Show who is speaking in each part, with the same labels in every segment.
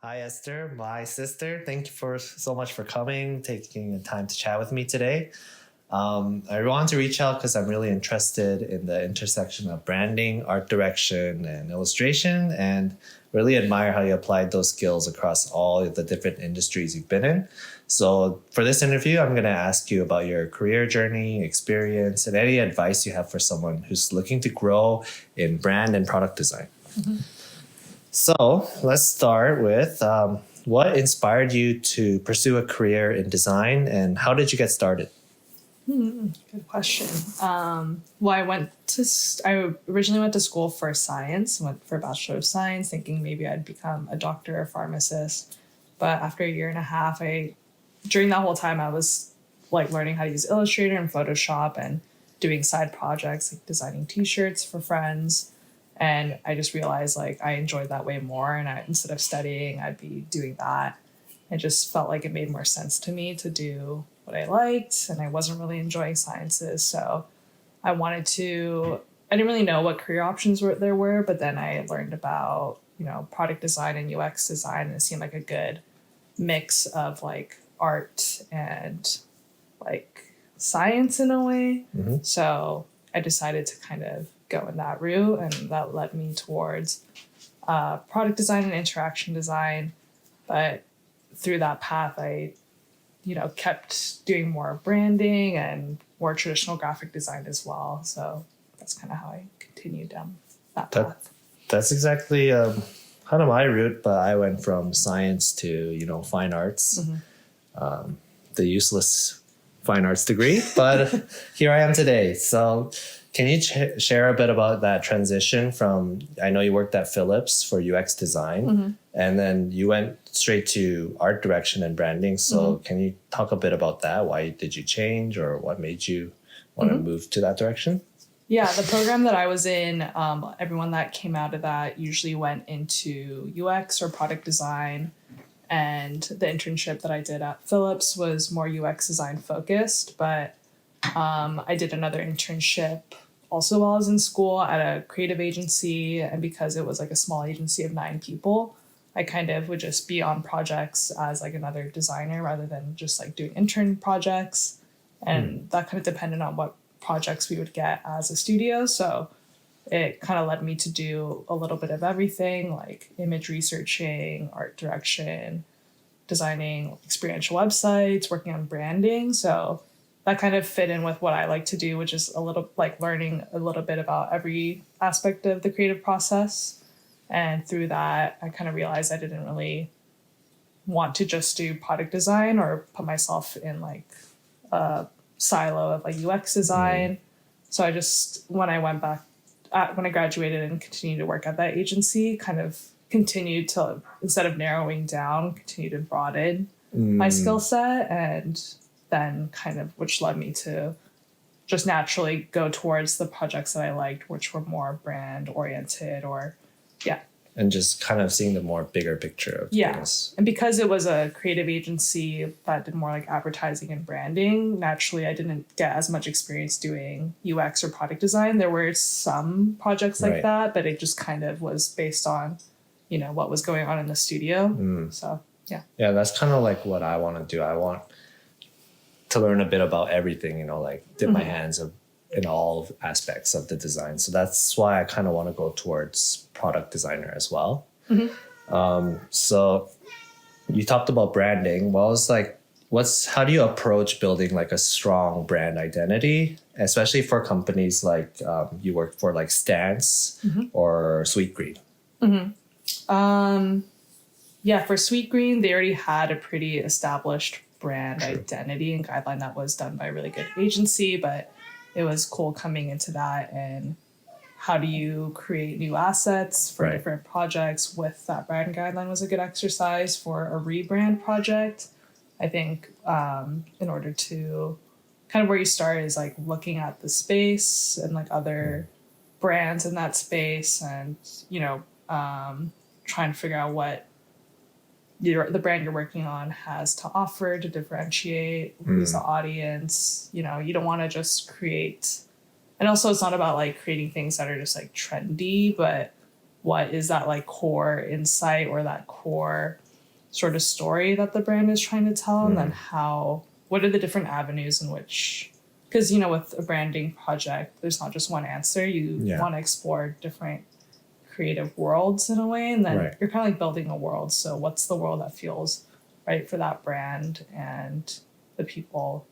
Speaker 1: Hi, Esther, my sister. Thank you for so much for coming, taking the time to chat with me today. I wanted to reach out because I'm really interested in the intersection of branding, art direction, and illustration, and really admire how you applied those skills across all the different industries you've been in. So, for this interview, I'm going to ask you about your career journey, experience, and any advice you have for someone who's looking to grow in brand and product design. So let's start with what inspired you to pursue a career in design and how did you get started?
Speaker 2: Good question. Well, I originally went to school for science, went for a Bachelor of Science, thinking maybe I'd become a doctor or pharmacist. But after a year and a half, during that whole time, I was like learning how to use Illustrator and Photoshop and doing side projects like designing T-shirts for friends. And I just realized like I enjoyed that way more. And instead of studying, I'd be doing that. It just felt like it made more sense to me to do what I liked. And I wasn't really enjoying sciences. So I didn't really know what career options there were. But then I learned about, product design and UX design. And it seemed like a good mix of like art and like science in a way.
Speaker 1: Mm-hmm.
Speaker 2: So I decided to kind of go in that route, and that led me towards product design and interaction design. But through that path, I, kept doing more branding and more traditional graphic design as well. So that's kind of how I continued down that path.
Speaker 1: That's exactly kind of my route, but I went from science to, fine arts, the useless fine arts degree, but here I am today. So can you share a bit about that transition from, I know you worked at Philips for UX design, and then you went straight to art direction and branding. So can you talk a bit about that? Why did you change or what made you want to move to that direction?
Speaker 2: Yeah, the program that I was in, everyone that came out of that usually went into UX or product design. And the internship that I did at Philips was more UX design focused, but I did another internship also while I was in school at a creative agency. And because it was like a small agency of 9 people, I kind of would just be on projects as like another designer rather than just like doing intern projects. And that kind of depended on what projects we would get as a studio. So it kind of led me to do a little bit of everything, like image researching, art direction, designing experiential websites, working on branding. So that kind of fit in with what I like to do, which is a little like learning a little bit about every aspect of the creative process. And through that, I kind of realized I didn't really want to just do product design or put myself in like a silo of like UX design. So I just, when I graduated and continued to work at that agency, kind of continued to, instead of narrowing down, continue to broaden my skill set, and then kind of, which led me to just naturally go towards the projects that I liked, which were more brand oriented
Speaker 1: And just kind of seeing the more bigger picture of things.
Speaker 2: And because it was a creative agency that did more like advertising and branding, naturally I didn't get as much experience doing UX or product design. There were some projects like that, but it just kind of was based on, what was going on in the studio. So, yeah.
Speaker 1: Yeah, that's kind of like what I want to do. I want to learn a bit about everything, like dip my hands in all aspects of the design. So that's why I kind of want to go towards product designer as well. So you talked about branding. Well, it's like, how do you approach building like a strong brand identity, especially for companies like you work for like Stance or Sweet Green?
Speaker 2: For Sweet Green, they already had a pretty established brand identity and guideline that was done by a really good agency, but it was cool coming into that. And how do you create new assets for different projects with that brand guideline was a good exercise for a rebrand project. I think in order to kind of where you start is like looking at the space and like other brands in that space and, trying to figure out what the brand you're working on has to offer to differentiate who's the audience. You don't want to just create, and also it's not about like creating things that are just like trendy, but what is that like core insight or that core sort of story that the brand is trying to tell, and then what are the different avenues in which, because with a branding project there's not just one answer. You want to explore different creative worlds in a way, and then you're kind of like building a world. So what's the world that feels right for that brand and the people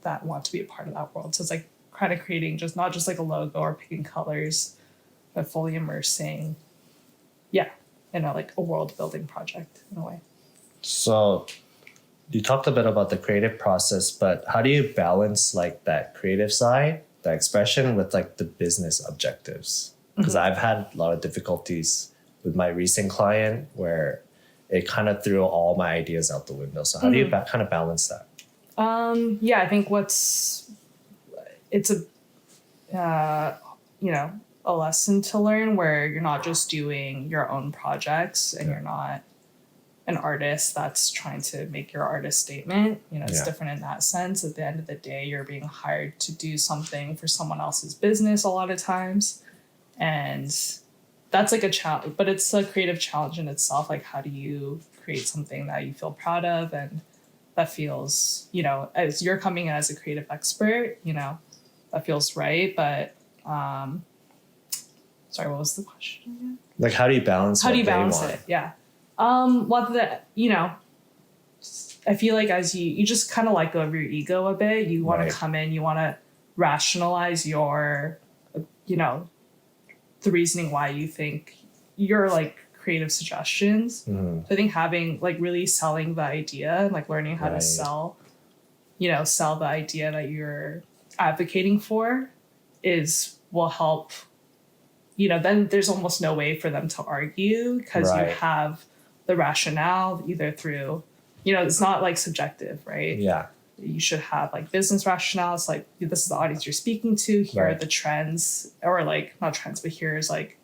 Speaker 2: that want to be a part of that world? So it's like kind of creating not just like a logo or picking colors, but fully immersing like a world building project in a way.
Speaker 1: So you talked a bit about the creative process, but how do you balance like that creative side, the expression, with like the business objectives? Because I've had a lot of difficulties with my recent client where it kind of threw all my ideas out the window. So how do you kind of balance that?
Speaker 2: I think it's a lesson to learn where you're not just doing your own projects and you're not an artist that's trying to make your artist statement. It's different in that sense. At the end of the day, you're being hired to do something for someone else's business a lot of times. And that's like a challenge, but it's a creative challenge in itself. Like, how do you create something that you feel proud of and that feels, as you're coming in as a creative expert, that feels right. But, sorry, what was the question again?
Speaker 1: Like, how do you balance
Speaker 2: it? Yeah. I feel like as you just kind of let go of your ego a bit. You want to come in, you want to rationalize your, the reasoning why you think your like creative suggestions. So I think having like really selling the idea and like learning how to sell the idea that you're advocating for will help. Then there's almost no way for them to argue because you have the rationale either through, it's not like subjective, right?
Speaker 1: Yeah.
Speaker 2: You should have like business rationale. It's like, this is the audience you're speaking to. Here are the trends, or like not trends, but here's like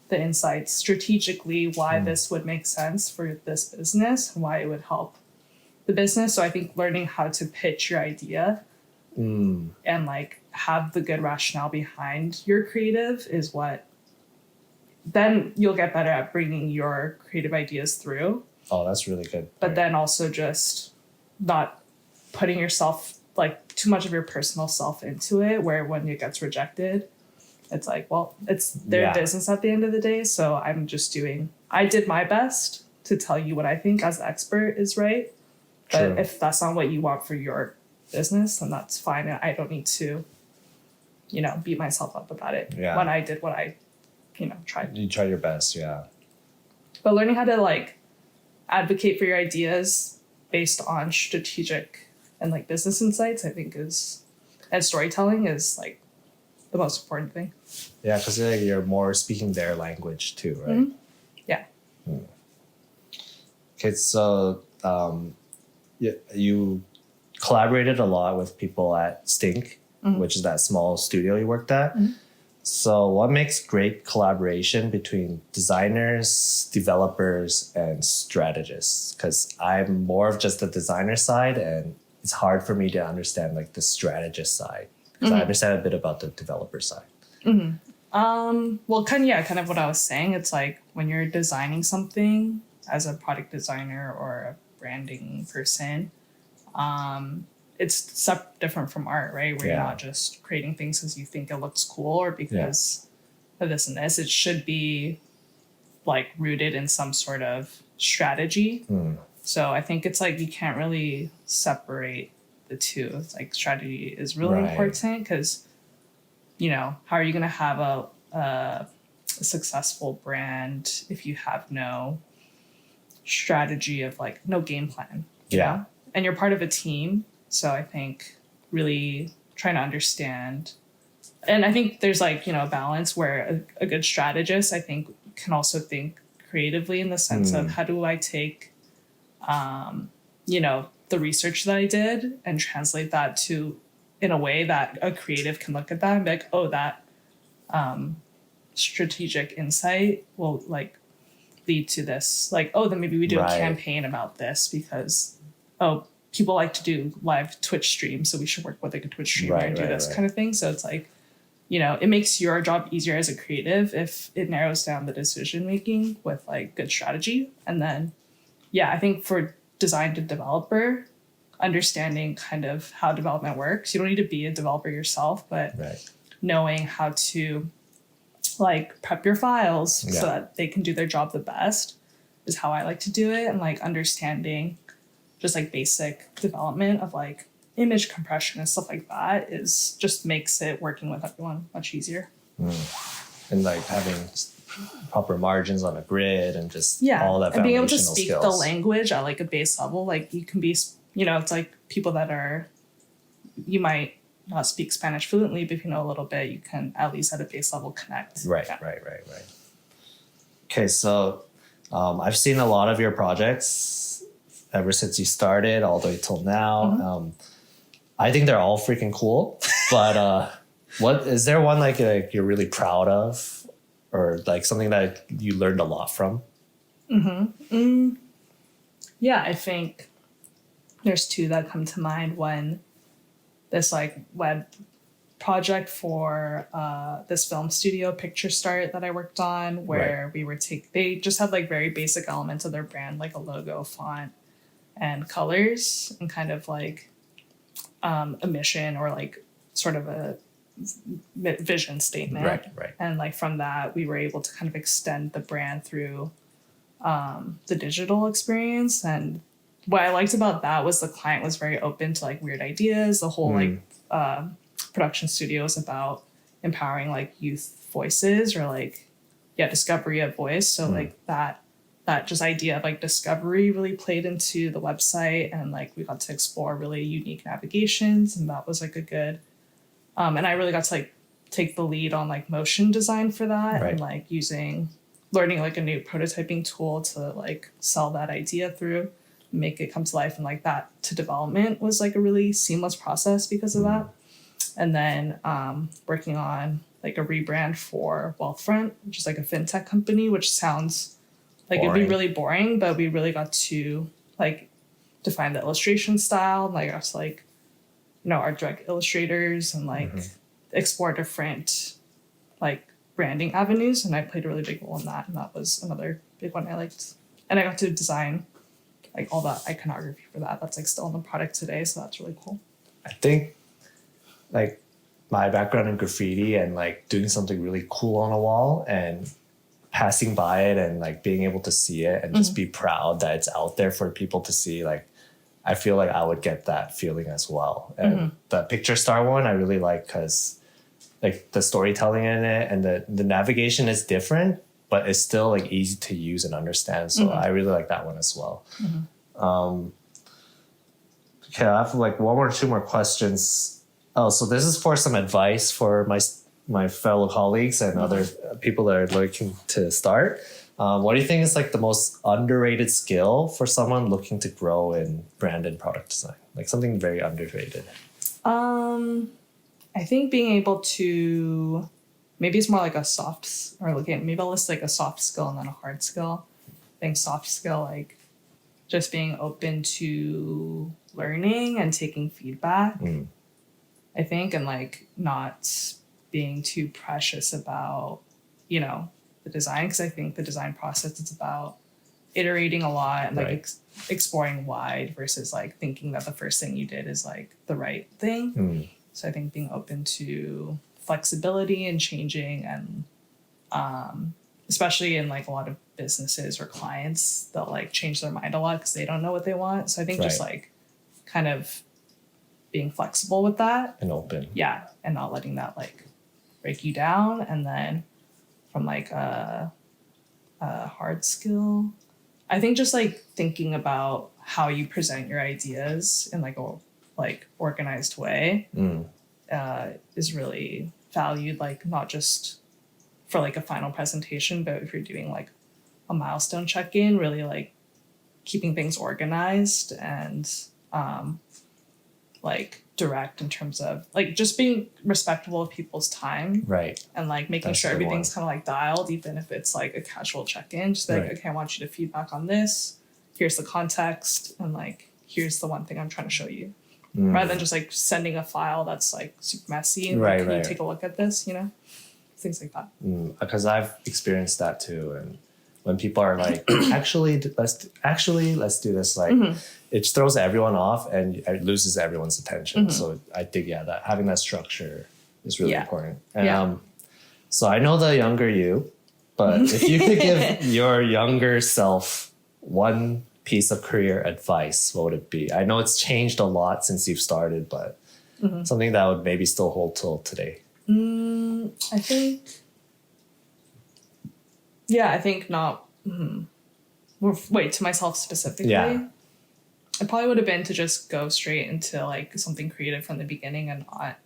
Speaker 2: the insights strategically why this would make sense for this business and why it would help the business. So I think learning how to pitch your idea and like have the good rationale behind your creative is what then you'll get better at bringing your creative ideas through.
Speaker 1: Oh, that's really good.
Speaker 2: But then also just not putting yourself like too much of your personal self into it, where when it gets rejected, it's like, well, it's their business at the end of the day. So I did my best to tell you what I think as an expert is right. But if that's not what you want for your business, then that's fine. And I don't need to, beat myself up about it.
Speaker 1: Yeah.
Speaker 2: When I did what I, tried.
Speaker 1: You tried your best, yeah.
Speaker 2: But learning how to like advocate for your ideas based on strategic and like business insights, I think and storytelling is like the most important thing.
Speaker 1: Yeah, because you're more speaking their language too, right?
Speaker 2: Mm-hmm. Yeah.
Speaker 1: Okay, so you collaborated a lot with people at Stink, which is that small studio you worked at. So what makes great collaboration between designers, developers, and strategists? Because I'm more of just the designer side, and it's hard for me to understand like the strategist side. Because I understand a bit about the developer side.
Speaker 2: Well, kind of what I was saying. It's like when you're designing something as a product designer or a branding person, it's different from art, right? Where you're not just creating things because you think it looks cool or because of this and this. It should be like rooted in some sort of strategy. So I think it's like you can't really separate the two. It's like strategy is really important because, how are you going to have a successful brand if you have no strategy of like no game plan? You know? And you're part of a team. So I think really trying to understand, and I think there's like, a balance where a good strategist, I think, can also think creatively in the sense of how do I take, the research that I did and translate that in a way that a creative can look at that and be like, oh, that strategic insight will like lead to this. Like, oh, then maybe we do a campaign about this because, people like to do live Twitch streams, so we should work with like a Twitch streamer and do this kind of thing. So it's like, it makes your job easier as a creative if it narrows down the decision making with like good strategy. And then yeah, I think for design to developer, understanding kind of how development works. You don't need to be a developer yourself, but
Speaker 1: Right.
Speaker 2: knowing how to like prep your files so that they can do their job the best is how I like to do it. And like understanding just like basic development of like image compression and stuff like that is just makes it working with everyone much easier.
Speaker 1: And like having proper margins on a grid and just
Speaker 2: Yeah,
Speaker 1: all that
Speaker 2: and being able to
Speaker 1: foundational
Speaker 2: speak
Speaker 1: skills.
Speaker 2: the language at like a base level, like you can be, you know, it's like people that are, you might not speak Spanish fluently, but if you know a little bit, you can at least at a base level connect.
Speaker 1: Right. Okay, so I've seen a lot of your projects ever since you started all the way till now. I think they're all freaking cool, but what is there one like you're really proud of, or like something that you learned a lot from?
Speaker 2: Yeah, I think there's two that come to mind. One, this like web project for this film studio, Picture Start, that I worked on, where we were they just had like very basic elements of their brand, like a logo, font, and colors, and kind of like a mission or like sort of a vision statement.
Speaker 1: Right.
Speaker 2: And like from that, we were able to kind of extend the brand through the digital experience. And what I liked about that was the client was very open to like weird ideas. The whole like production studio is about empowering like youth voices or like discovery of voice. So like that just idea of like discovery really played into the website, and like we got to explore really unique navigations, and that was like a good and I really got to like take the lead on like motion design for that, and like learning like a new prototyping tool to like sell that idea through, make it come to life, and like that to development was like a really seamless process because of that. And then working on like a rebrand for Wealthfront, which is like a fintech company, which sounds like it'd be really boring, but we really got to like define the illustration style, and like got to like, you know, art direct illustrators and like explore different like branding avenues. And I played a really big role in that. And that was another big one I liked. And I got to design like all that iconography for that. That's like still in the product today. So that's really cool.
Speaker 1: I think like my background in graffiti and like doing something really cool on a wall and passing by it and like being able to see it and just be proud that it's out there for people to see, like I feel like I would get that feeling as well. And the Picture Star one I really like because like the storytelling in it and the navigation is different, but it's still like easy to use and understand. So I really like that one as well. Okay, I have like one or two more questions. Oh, so this is for some advice for my fellow colleagues and other people that are looking to start. What do you think is like the most underrated skill for someone looking to grow in brand and product design? Like something very underrated.
Speaker 2: I think being able to, maybe it's more like a soft, or looking, maybe I'll list like a soft skill and then a hard skill. I think soft skill, like just being open to learning and taking feedback, I think, and like not being too precious about, you know, the design, because I think the design process is about iterating a lot and like exploring wide versus like thinking that the first thing you did is like the right thing. So I think being open to flexibility and changing, and especially in like a lot of businesses or clients, they'll like change their mind a lot because they don't know what they want. So I think just like kind of being flexible with that
Speaker 1: and open.
Speaker 2: Yeah. And not letting that like break you down. And then from like a hard skill, I think just like thinking about how you present your ideas in like a like organized way is really valued, like not just for like a final presentation, but if you're doing like a milestone check-in, really like keeping things organized and like direct in terms of like just being respectful of people's time, and like making sure everything's kind of like dialed, even if it's like a casual check-in, just like okay, I want you to feedback on this, here's the context, and like here's the one thing I'm trying to show you, rather than just like sending a file that's like super messy and like, can you take a look at this, you know, things like that.
Speaker 1: Because I've experienced that too, and when people are like, let's do this. Like, it throws everyone off and it loses everyone's attention. So I think, that having that structure is really important. And so I know the younger you, but if you could give your younger self one piece of career advice, what would it be? I know it's changed a lot since you've started, but something that would maybe still hold till today.
Speaker 2: I think not. Wait, to myself specifically?
Speaker 1: Yeah.
Speaker 2: It probably would have been to just go straight into like something creative from the beginning and not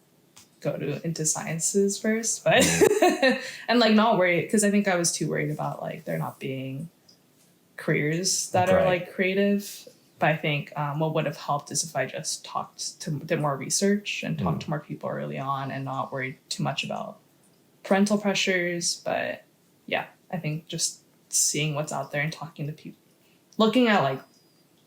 Speaker 2: go into sciences first, but and like not worry, because I think I was too worried about like there not being careers that are like creative. But I think what would have helped is if I just did more research and talked to more people early on and not worried too much about parental pressures. But yeah, I think just seeing what's out there and talking to people, looking at like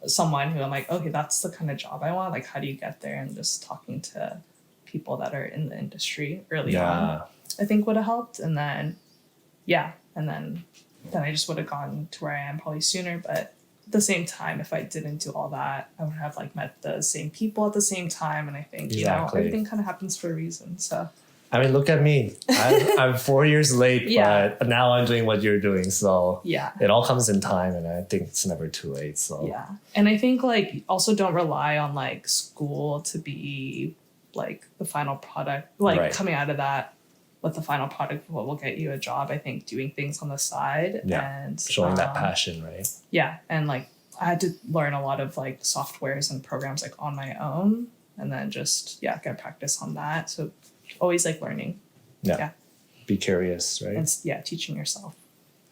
Speaker 2: someone who I'm like, okay, that's the kind of job I want. Like, how do you get there? And just talking to people that are in the industry early on, I think would have helped. And then, then I just would have gone to where I am probably sooner. But at the same time, if I didn't do all that, I would have like met the same people at the same time. And I think, everything kind of happens for a reason. So,
Speaker 1: I mean, look at me. I'm 4 years late, but now I'm doing what you're doing. So it all comes in time, and I think it's never too late. So
Speaker 2: and I think like also don't rely on like school to be like the final product, like coming out of that with the final product, what will get you a job. I think doing things on the side and
Speaker 1: showing that passion, right?
Speaker 2: Yeah, and like I had to learn a lot of like softwares and programs like on my own, and then just get practice on that. So always like learning.
Speaker 1: Be curious, right?
Speaker 2: And teaching yourself.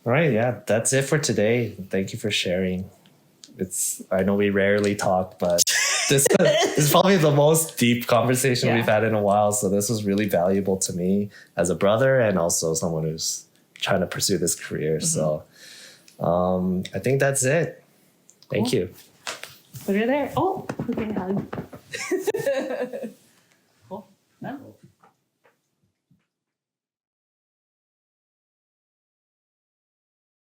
Speaker 1: All right, that's it for today. Thank you for sharing. I know we rarely talk, but this is probably the most deep conversation we've had in a while. So this was really valuable to me as a brother and also someone who's trying to pursue this career. So I think that's it. Thank you.
Speaker 2: Put it there. Oh, okay, hug.